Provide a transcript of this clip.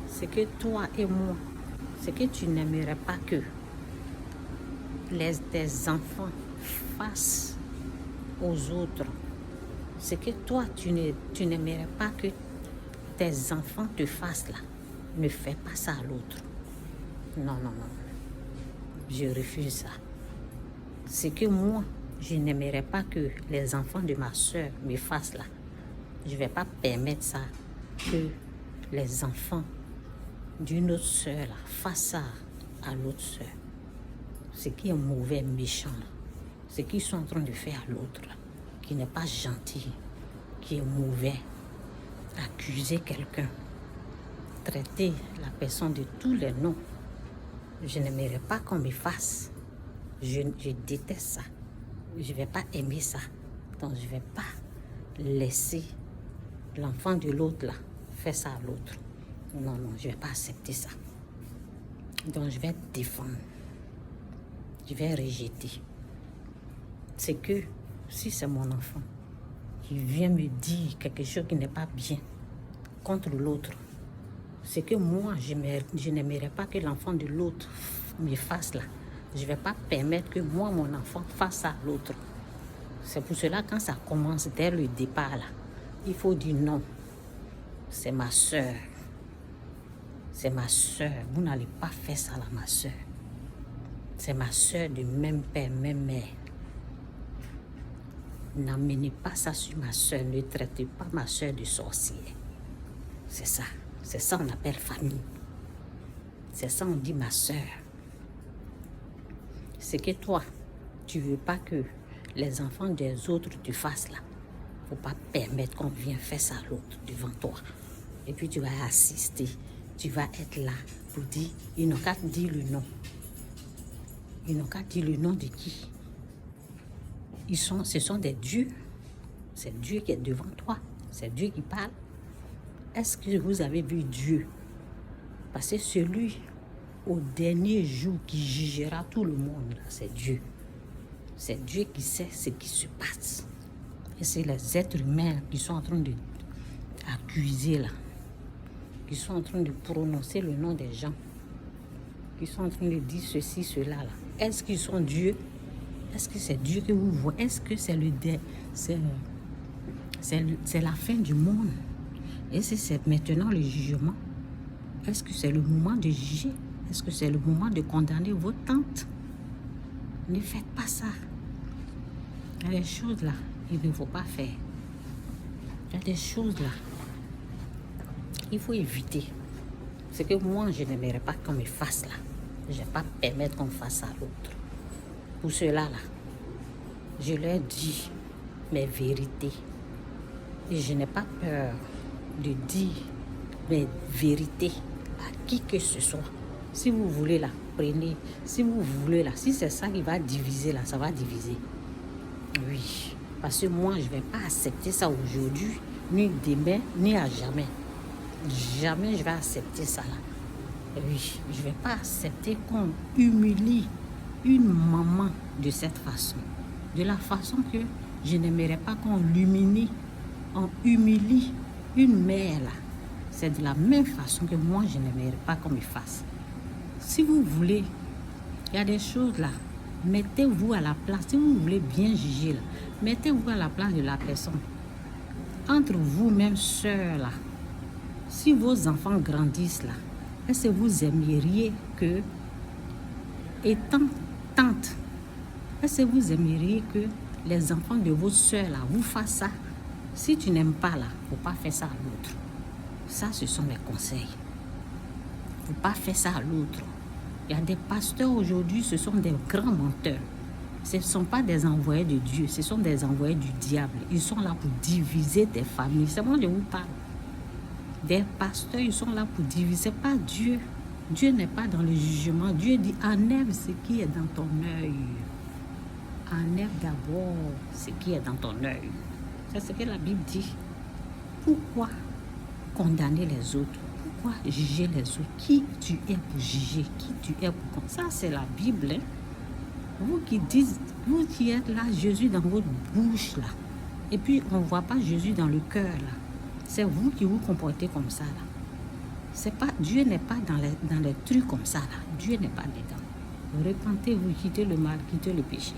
c'est que toi et moi, c'est que tu n'aimerais pas que tes enfants fassent aux autres. C'est que toi, tu n'aimerais pas que tes enfants te fassent là. Ne fais pas ça à l'autre. Non. Je refuse ça. C'est que moi, je n'aimerais pas que les enfants de ma soeur me fassent là. Je ne vais pas permettre ça, que les enfants d'une autre soeur là fassent ça à l'autre soeur. Ce qui est mauvais, méchant là. Ce qu'ils sont en train de faire à l'autre là, qui n'est pas gentil, qui est mauvais. Accuser quelqu'un, traiter la personne de tous les noms. Je n'aimerais pas qu'on me fasse. Je déteste ça. Je ne vais pas aimer ça. Donc, je ne vais pas laisser l'enfant de l'autre là faire ça à l'autre. Non, je ne vais pas accepter ça. Donc, je vais défendre. Je vais rejeter. C'est que si c'est mon enfant qui vient me dire quelque chose qui n'est pas bien contre l'autre, c'est que moi, je n'aimerais pas que l'enfant de l'autre me fasse là. Je ne vais pas permettre que moi, mon enfant, fasse ça à l'autre. C'est pour cela, quand ça commence dès le départ, là, il faut dire non. C'est ma soeur. C'est ma soeur. Vous n'allez pas faire ça là, ma soeur. C'est ma soeur de même père, même mère. N'amenez pas ça sur ma soeur. Ne traitez pas ma soeur de sorcière. C'est ça. C'est ça on appelle famille. C'est ça on dit ma soeur. C'est que toi, tu veux pas que les enfants des autres te fassent là. Faut pas permettre qu'on vienne faire ça à l'autre devant toi. Et puis tu vas assister. Tu vas être là pour dire, ils n'ont qu'à dire le nom. Ils n'ont qu'à dire le nom de qui? Ce sont des dieux. C'est Dieu qui est devant toi. C'est Dieu qui parle. Est-ce que vous avez vu Dieu? Parce que celui au dernier jour qui jugera tout le monde, c'est Dieu. C'est Dieu qui sait ce qui se passe. Et c'est les êtres humains qui sont en train d'accuser là. Qui sont en train de prononcer le nom des gens. Qui sont en train de dire ceci, cela là. Est-ce qu'ils sont Dieu? Est-ce que c'est Dieu que vous voyez? Est-ce que c'est la fin du monde? Est-ce que c'est maintenant le jugement? Est-ce que c'est le moment de juger? Est-ce que c'est le moment de condamner vos tantes? Ne faites pas ça. Il y a des choses là, il ne faut pas faire. Il y a des choses là, il faut éviter. C'est que moi, je n'aimerais pas qu'on me fasse là. Je ne vais pas permettre qu'on me fasse à l'autre. Pour cela là, je leur dis mes vérités. Et je n'ai pas peur de dire mes vérités à qui que ce soit. Si vous voulez là, prenez. Si vous voulez là, si c'est ça qui va diviser là, ça va diviser. Oui, parce que moi, je ne vais pas accepter ça aujourd'hui, ni demain, ni à jamais. Jamais je vais accepter ça là. Oui, je ne vais pas accepter qu'on humilie une maman de cette façon. De la façon que je n'aimerais pas qu'on l'humilie. On humilie une mère là. C'est de la même façon que moi, je n'aimerais pas qu'on me fasse. Si vous voulez, il y a des choses là. Mettez-vous à la place. Si vous voulez bien juger là, mettez-vous à la place de la personne. Entre vous-même, sœurs là, si vos enfants grandissent là, est-ce que vous aimeriez que, étant tante, est-ce que vous aimeriez que les enfants de vos sœurs là vous fassent ça? Si tu n'aimes pas là, il ne faut pas faire ça à l'autre. Ça, ce sont mes conseils. Il ne faut pas faire ça à l'autre. Il y a des pasteurs aujourd'hui, ce sont des grands menteurs. Ce ne sont pas des envoyés de Dieu, ce sont des envoyés du diable. Ils sont là pour diviser des familles. C'est moi, je vous parle. Des pasteurs, ils sont là pour diviser. Ce n'est pas Dieu. Dieu n'est pas dans le jugement. Dieu dit, enlève ce qui est dans ton œil. Enlève d'abord ce qui est dans ton œil. C'est ce que la Bible dit. Pourquoi condamner les autres? Pourquoi juger les autres? Qui tu es pour juger? Qui tu es pour condamner? Ça, c'est la Bible. Hein? Vous qui dites, vous qui êtes là, Jésus dans votre bouche là. Et puis, on ne voit pas Jésus dans le cœur là. C'est vous qui vous comportez comme ça, là. C'est pas, Dieu n'est pas dans les trucs comme ça, là. Dieu n'est pas dedans. Repentez-vous, quittez le mal, quittez le péché.